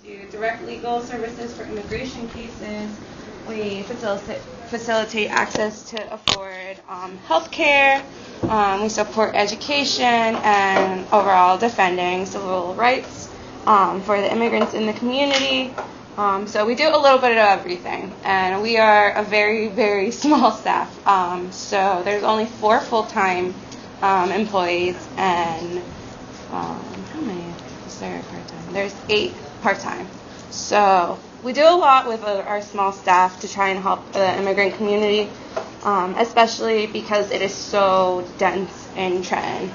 do direct legal services for immigration cases. We facilitate access to afford health care. We support education and overall defending civil rights for the immigrants in the community. So we do a little bit of everything, and we are a very, very small staff. So there's only 4 full-time employees, and how many is there part-time? There's 8 part-time. So we do a lot with our small staff to try and help the immigrant community, especially because it is so dense in Trenton.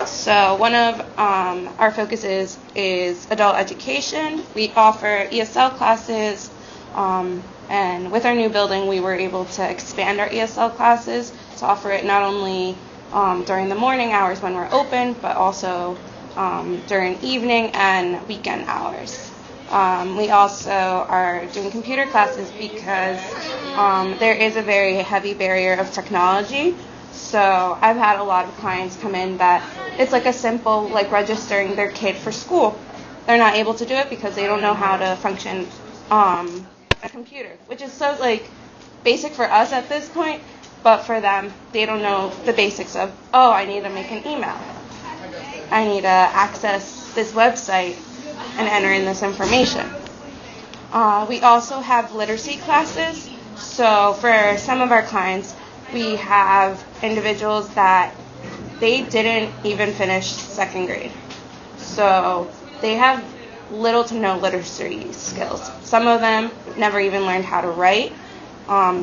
So one of our focuses is adult education. We offer ESL classes, and with our new building, we were able to expand our ESL classes to offer it not only during the morning hours when we're open, but also during evening and weekend hours. We also are doing computer classes because there is a very heavy barrier of technology. So I've had a lot of clients come in that it's like a simple, like registering their kid for school. They're not able to do it because they don't know how to function a computer, which is so like basic for us at this point, but for them, they don't know the basics of, oh, I need to make an email. I need to access this website and enter in this information. We also have literacy classes. So for some of our clients, we have individuals that they didn't even finish 2nd grade. So they have little to no literacy skills. Some of them never even learned how to write.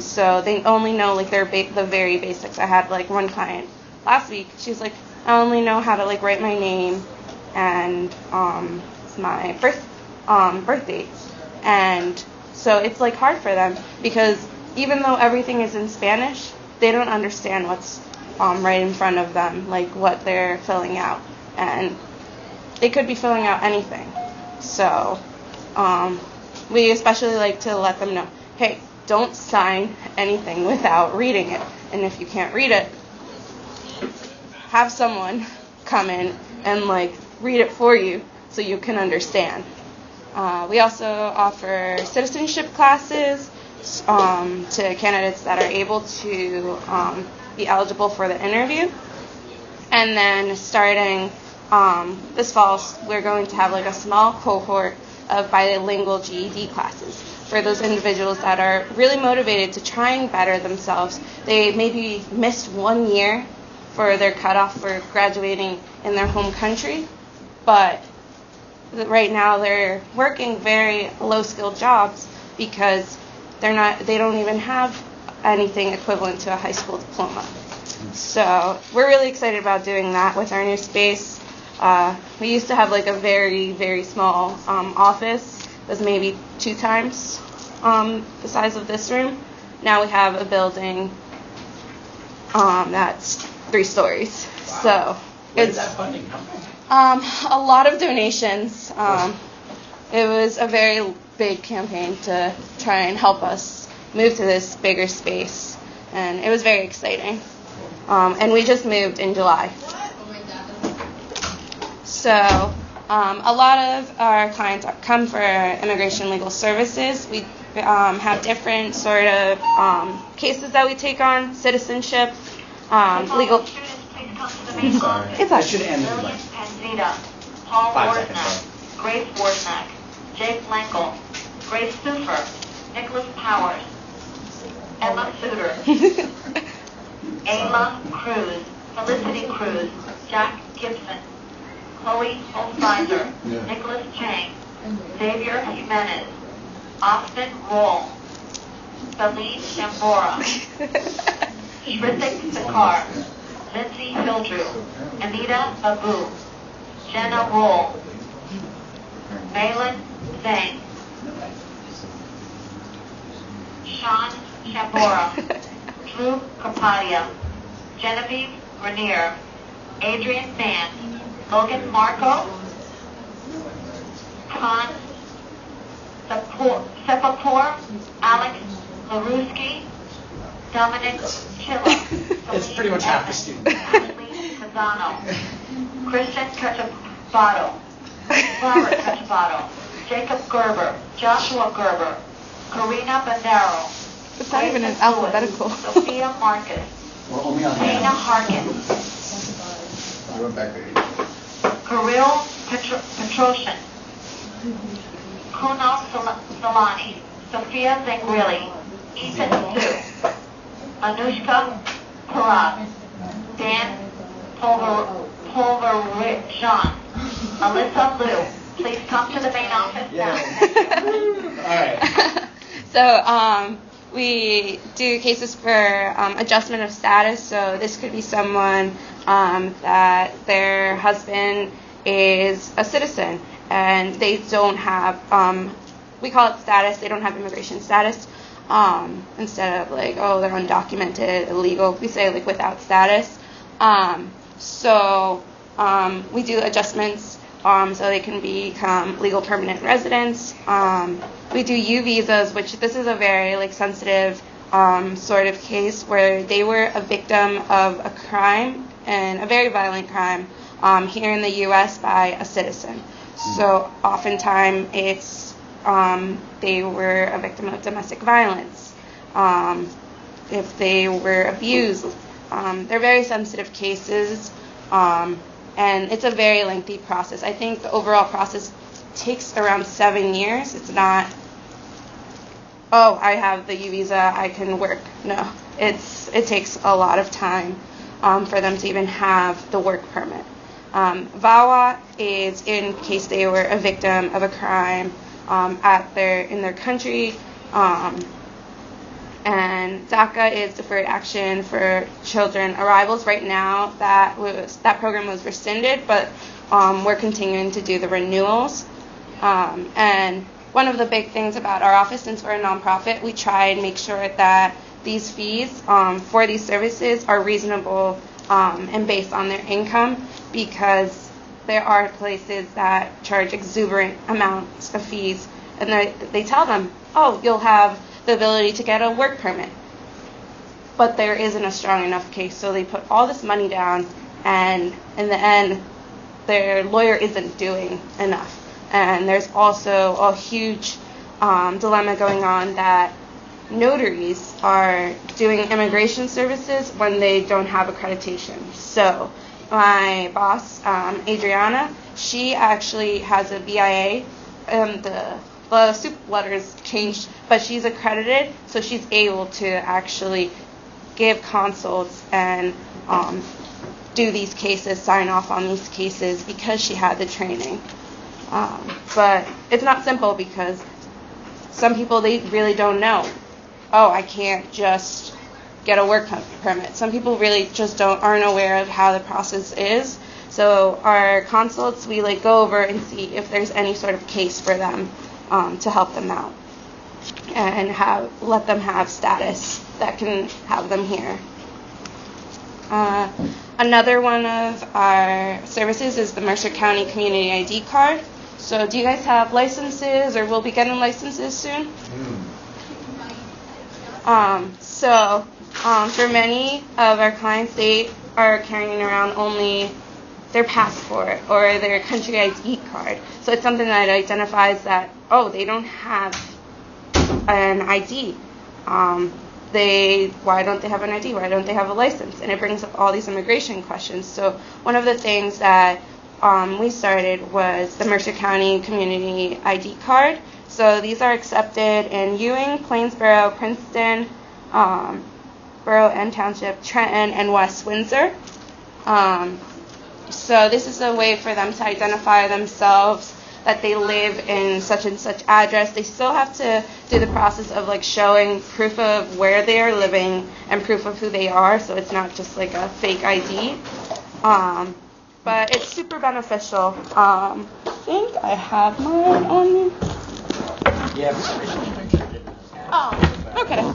So they only know like the very basics. I had like one client last week. She's like, I only know how to like write my name and my birth date. And so it's like hard for them because even though everything is in Spanish, they don't understand what's right in front of them, like what they're filling out. And they could be filling out anything. So we especially like to let them know, hey, don't sign anything without reading it. And if you can't read it, have someone come in and like read it for you so you can understand. We also offer citizenship classes to candidates that are able to be eligible for the interview. And then starting this fall, we're going to have like a small cohort of bilingual GED classes for those individuals that are really motivated to try and better themselves. They maybe missed 1 year for their cutoff for graduating in their home country, but right now they're working very low-skilled jobs because they don't even have anything equivalent to a high school diploma. So we're really excited about doing that with our new space. We used to have like a very, very small office. It was maybe 2 times the size of this room. Now we have a building that's 3 stories. Wow. So where did that funding come from? A lot of donations. It was a very big campaign to try and help us move to this bigger space, and it was very exciting. And we just moved in July. So a lot of our clients come for immigration legal services. We have different sort of cases that we take on: citizenship, legal. Sorry. I should end it like Paul 5 Wardnack, seconds. Grace Wardnack, Jake Blankel, Grace Sufer, Nicholas Powers, Emma Suter, Ayla Cruz, Felicity Cruz, Jack Gibson, Chloe Holzheiser, Nicholas Chang, Xavier Jimenez, Austin Roll, Salim Shambora, Shritik Sakar, Lindsay Hildrew, Anita Abu, Jenna Roll, Malin Zhang, Sean Shambora, Drew Kapadia, Genevieve Grenier, Adrian Mann, Logan Marco, Khan Sepapur, Alex Laruski, Dominic Chilla. It's pretty much half the students. Ashley Mazzano, Christian Cachabato, Robert Cacciato, Jacob Gerber, Joshua Gerber, Karina Bandero, It's not even in Grace alphabetical. Lewis, Sophia Marcus, We're only on Dana now. Harkins, I went back to 8. Kirill Petrosyan, Kuno Solani, Sophia Zangrilli, Ethan Su, Anushka Parag, Dan Pulverjan, Alyssa Liu. Please come to the main office now. All right. So we do cases for adjustment of status. So this could be someone that their husband is a citizen and they don't have, we call it status, they don't have immigration status. Instead of like, oh, they're undocumented, illegal, we say like without status. So we do adjustments so they can become legal permanent residents. We do U visas, which this is a very like sensitive sort of case where they were a victim of a crime and a very violent crime here in the U.S. by a citizen. So oftentimes it's they were a victim of domestic violence. If they were abused, they're very sensitive cases. And it's a very lengthy process. I think the overall process takes around 7 years. It's not, oh, I have the U visa, I can work. No, it takes a lot of time for them to even have the work permit. VAWA is in case they were a victim of a crime in their country. And DACA is deferred action for children arrivals. Right now, that program was rescinded, but we're continuing to do the renewals. And one of the big things about our office, since we're a nonprofit, we try and make sure that these fees for these services are reasonable and based on their income, because there are places that charge exuberant amounts of fees, and they tell them, oh, you'll have the ability to get a work permit, but there isn't a strong enough case, so they put all this money down, and in the end their lawyer isn't doing enough. And there's also a huge dilemma going on that notaries are doing immigration services when they don't have accreditation. So my boss, Adriana, she actually has a BIA, and the soup letters changed, but she's accredited, so she's able to actually give consults and do these cases, sign off on these cases, because she had the training. But it's not simple, because some people, they really don't know. Oh, I can't just get a work permit. Some people really just aren't aware of how the process is. So our consults, we like go over and see if there's any sort of case for them to help them out and let them have status that can have them here. Another one of our services is the Mercer County Community ID card. So do you guys have licenses, or will be getting licenses soon? For many of our clients, they are carrying around only their passport or their country ID card. So it's something that identifies that, oh, they don't have an ID. Why don't they have an ID? Why don't they have a license? And it brings up all these immigration questions. So one of the things that we started was the Mercer County Community ID card. So these are accepted in Ewing, Plainsboro, Princeton, Borough and Township, Trenton, and West Windsor. So this is a way for them to identify themselves, that they live in such and such address. They still have to do the process of like showing proof of where they are living and proof of who they are, so it's not just like a fake ID. But it's super beneficial. I think I have mine on me. Yeah. Oh, okay.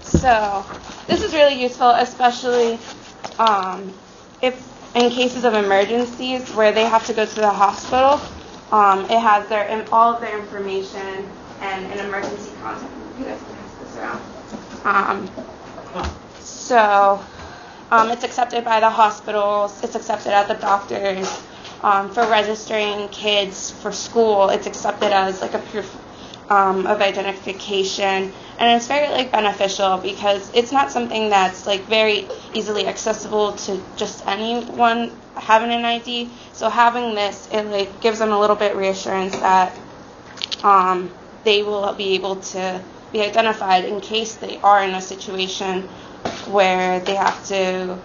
So this is really useful, especially if in cases of emergencies where they have to go to the hospital. It has all of their information and an emergency contact. You guys can pass this around. So it's accepted by the hospitals, it's accepted at the doctors. For registering kids for school, it's accepted as like a proof of identification, and it's very like beneficial because it's not something that's like very easily accessible to just anyone having an ID. So having this, it like gives them a little bit reassurance that they will be able to be identified in case they are in a situation where they have to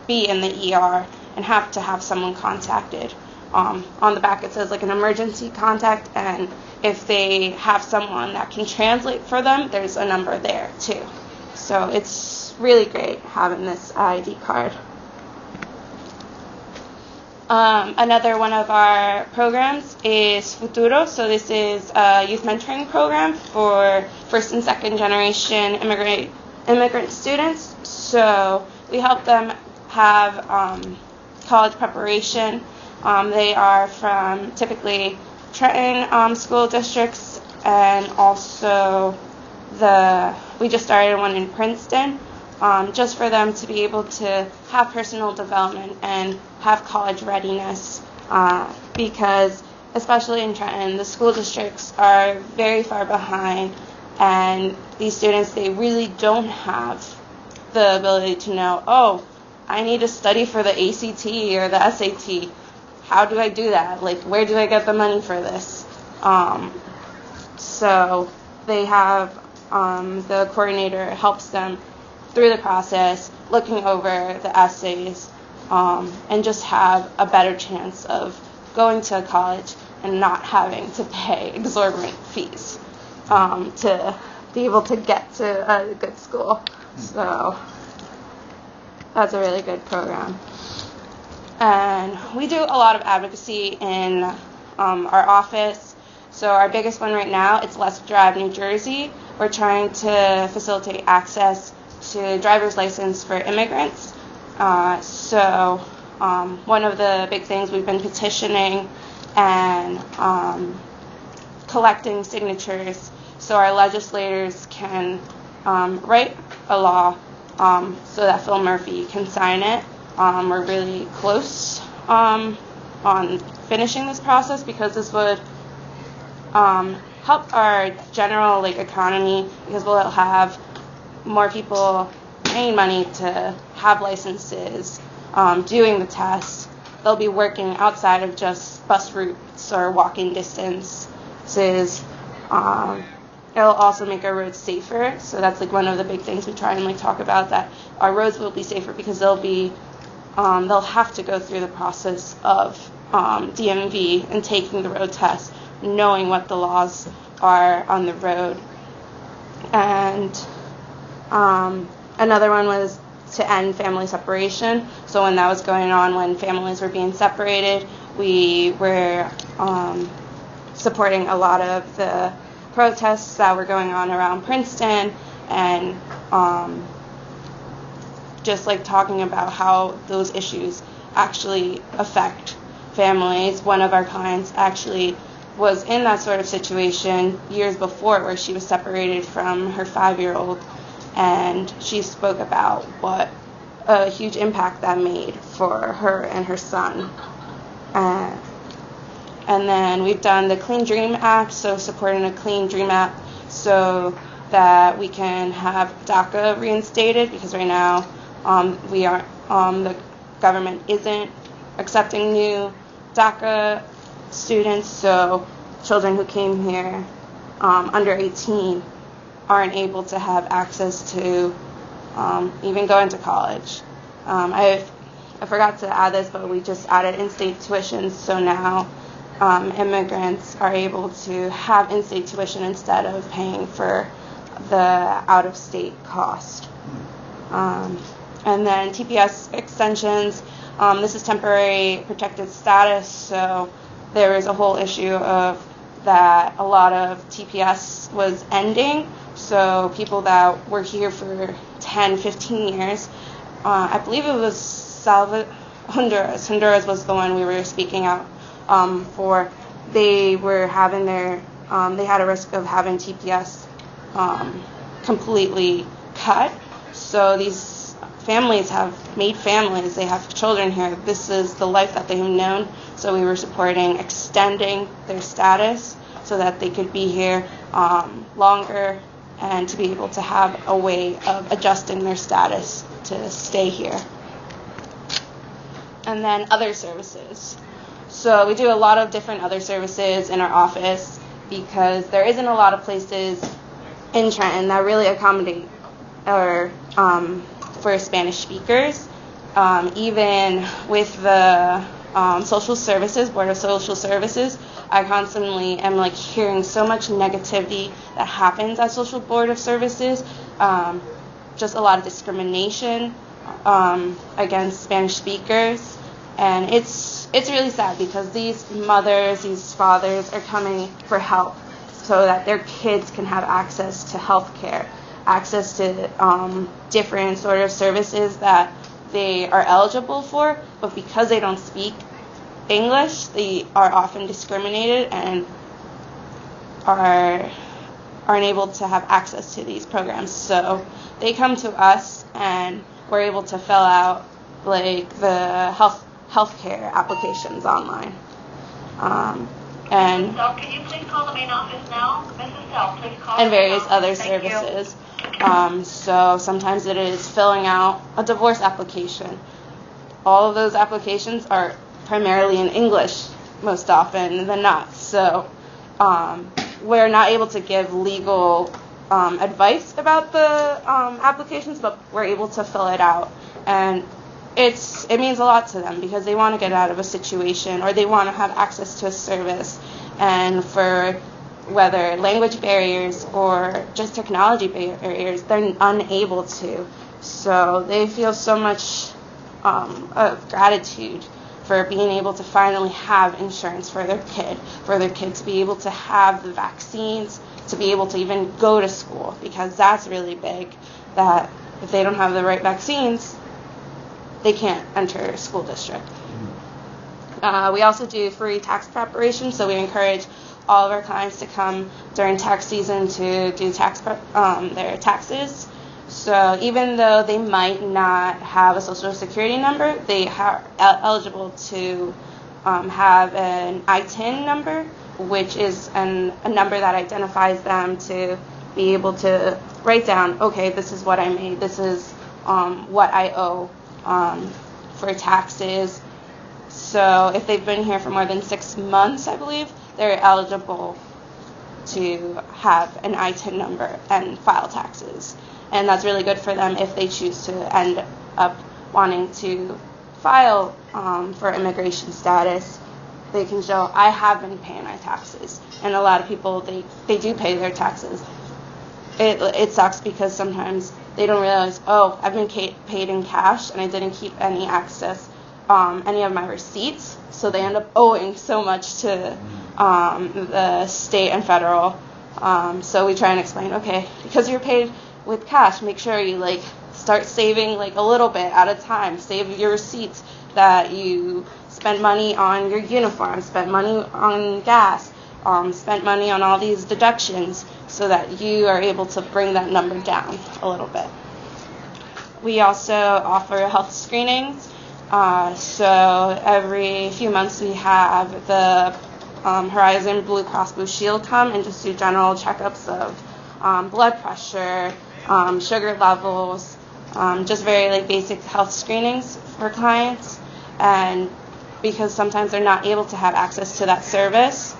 be in the ER and have to have someone contacted. On the back it says like an emergency contact, and if they have someone that can translate for them, there's a number there too. So it's really great having this ID card. Another one of our programs is Futuro. So this is a youth mentoring program for first and second generation immigrant students. So we help them have college preparation. They are from typically Trenton school districts, and also we just started one in Princeton, just for them to be able to have personal development and have college readiness, because especially in Trenton, the school districts are very far behind, and these students, they really don't have the ability to know, oh, I need to study for the ACT or the SAT. How do I do that? Like, where do I get the money for this? So they have, the coordinator helps them through the process, looking over the essays, and just have a better chance of going to college and not having to pay exorbitant fees to be able to get to a good school. So that's a really good program. And we do a lot of advocacy in our office. So our biggest one right now, it's Let's Drive New Jersey. We're trying to facilitate access to driver's license for immigrants. So one of the big things we've been petitioning and collecting signatures so our legislators can write a law so that Phil Murphy can sign it. We're really close on finishing this process, because this would help our general economy, because we'll have more people paying money to have licenses, doing the tests. They'll be working outside of just bus routes or walking distances. It'll also make our roads safer. So that's one of the big things we try and talk about, that our roads will be safer because they'll have to go through the process of DMV and taking the road test, knowing what the laws are on the road. And another one was to end family separation. So when that was going on, when families were being separated, we were supporting a lot of the protests that were going on around Princeton, and just talking about how those issues actually affect families. One of our clients actually was in that sort of situation years before, where she was separated from her 5-year-old, and she spoke about what a huge impact that made for her and her son. And then we've done the Clean Dream Act, so supporting a Clean Dream Act so that we can have DACA reinstated, because right now the government isn't accepting new DACA students, so children who came here under 18 aren't able to have access to even going to college. I forgot to add this, but we just added in-state tuition, so now immigrants are able to have in-state tuition instead of paying for the out-of-state cost. And then TPS extensions. This is temporary protected status, so there was a whole issue of that a lot of TPS was ending. So people that were here for 10, 15 years, I believe it was Honduras. Honduras was the one we were speaking out for. They were having they had a risk of having TPS completely cut. So these families have made families. They have children here. This is the life that they have known. So we were supporting extending their status so that they could be here longer and to be able to have a way of adjusting their status to stay here. And then other services. So we do a lot of different other services in our office because there isn't a lot of places in Trenton that really accommodate or for Spanish speakers. Even with the social services, Board of Social Services, I constantly am like hearing so much negativity that happens at Social Board of Services. Just a lot of discrimination against Spanish speakers, and it's really sad because these mothers, these fathers are coming for help so that their kids can have access to health care, access to different sort of services that they are eligible for, but because they don't speak English, they are often discriminated and aren't able to have access to these programs. So they come to us and we're able to fill out like the healthcare applications online. And So can you please call the main office now? Mrs. Sell, please call and the main various office. other Thank you. services. So sometimes it is filling out a divorce application. All of those applications are primarily in English most often than not. So we're not able to give legal advice about the applications, but we're able to fill it out. And it means a lot to them because they want to get out of a situation or they want to have access to a service. And for whether language barriers or just technology barriers, they're unable to. So they feel so much of gratitude for being able to finally have insurance for their kid to be able to have the vaccines, to be able to even go to school, because that's really big, that if they don't have the right vaccines, they can't enter a school district. We also do free tax preparation, so we encourage all of our clients to come during tax season to do their taxes. So even though they might not have a social security number, they are eligible to have an ITIN number, which is a number that identifies them to be able to write down, okay, this is what I made, this is what I owe for taxes. So if they've been here for more than 6 months, I believe, they're eligible to have an ITIN number and file taxes. And that's really good for them if they choose to end up wanting to file for immigration status. They can show, I have been paying my taxes. And a lot of people, they do pay their taxes. It sucks because sometimes they don't realize, oh, I've been paid in cash and I didn't keep any access, any of my receipts. So they end up owing so much to the state and federal. So we try and explain, okay, because you're paid with cash, make sure you start saving a little bit at a time. Save your receipts that you spend money on your uniform, spend money on gas, spent money on all these deductions so that you are able to bring that number down a little bit. We also offer health screenings. So every few months we have the Horizon Blue Cross Blue Shield come and just do general checkups of blood pressure, sugar levels, just very basic health screenings for clients. And because sometimes they're not able to have access to that service,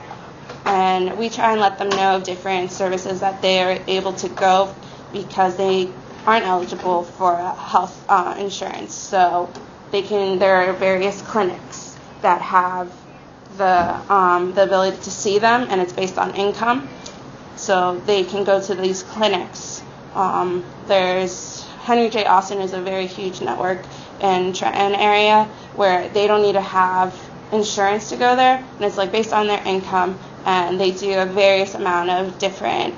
and we try and let them know of different services that they are able to go because they aren't eligible for health insurance. So there are various clinics that have the ability to see them, and it's based on income. So they can go to these clinics. There's Henry J. Austin is a very huge network in Trenton area where they don't need to have insurance to go there, and it's based on their income, and they do a various amount of different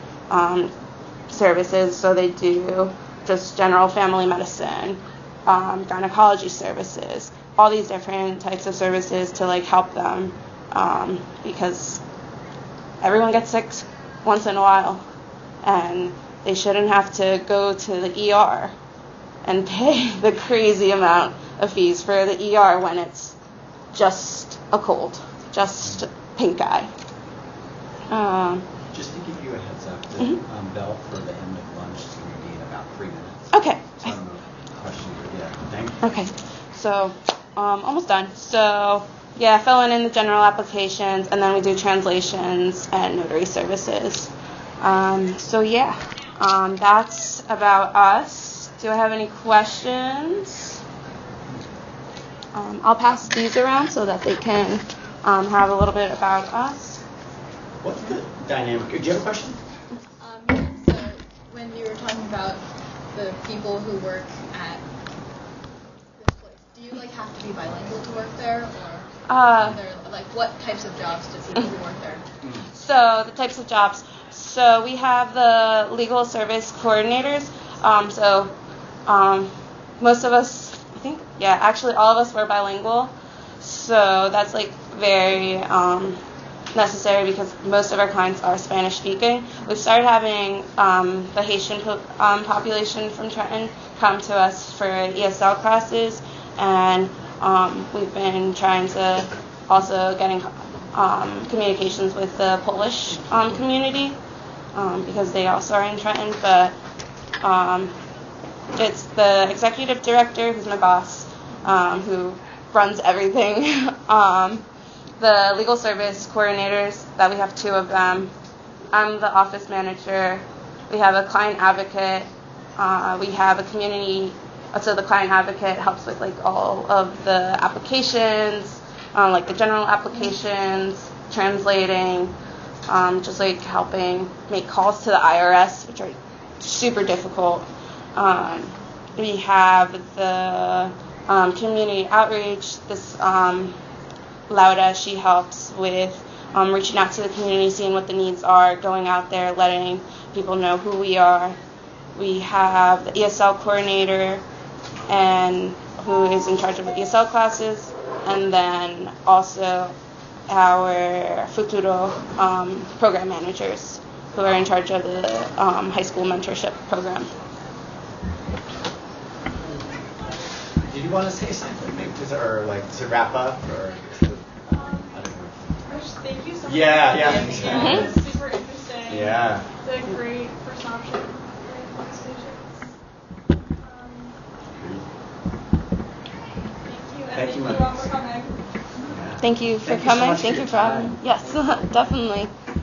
services. So they do just general family medicine, gynecology services, all these different types of services to help them, because everyone gets sick once in a while, and they shouldn't have to go to the ER and pay the crazy amount of fees for the ER when it's just a cold, just pink eye. Just to give you a heads up, the bell for the end of lunch is going to be in about 3 minutes. Okay. So I don't know if questions are yet. Thank you. Okay. So, almost done. So, yeah, filling in the general applications, and then we do translations and notary services. So, yeah, that's about us. Do I have any questions? I'll pass these around so that they can have a little bit about us. What's the dynamic? Do you have a question? So when you were talking about the people who work at this place, do you have to be bilingual to work there, or are there, what types of jobs do people who work there? So the types of jobs. So we have the legal service coordinators. Most of us, I think, actually all of us were bilingual. So that's very necessary because most of our clients are Spanish speaking. We've started having the Haitian population from Trenton come to us for ESL classes, and we've been trying to also getting communications with the Polish community because they also are in Trenton, but it's the executive director, who's my boss, who runs everything. The legal service coordinators, that we have 2 of them. I'm the office manager. We have a client advocate. We have a community, so the client advocate helps with all of the applications, the general applications, translating, just helping make calls to the IRS, which are super difficult. We have the community outreach. This Lauda, she helps with reaching out to the community, seeing what the needs are, going out there, letting people know who we are. We have the ESL coordinator, and who is in charge of the ESL classes, and then also our Futuro program managers, who are in charge of the high school mentorship program. Did you want to say something, or to wrap up, or? I don't know. Thank you so much. Yeah. It was super interesting. Yeah. It's a great first option for conversations. Thank you, all for coming. Yeah. Thank you for Thank you so coming. much Thank for you your for having time. me. Yes, definitely.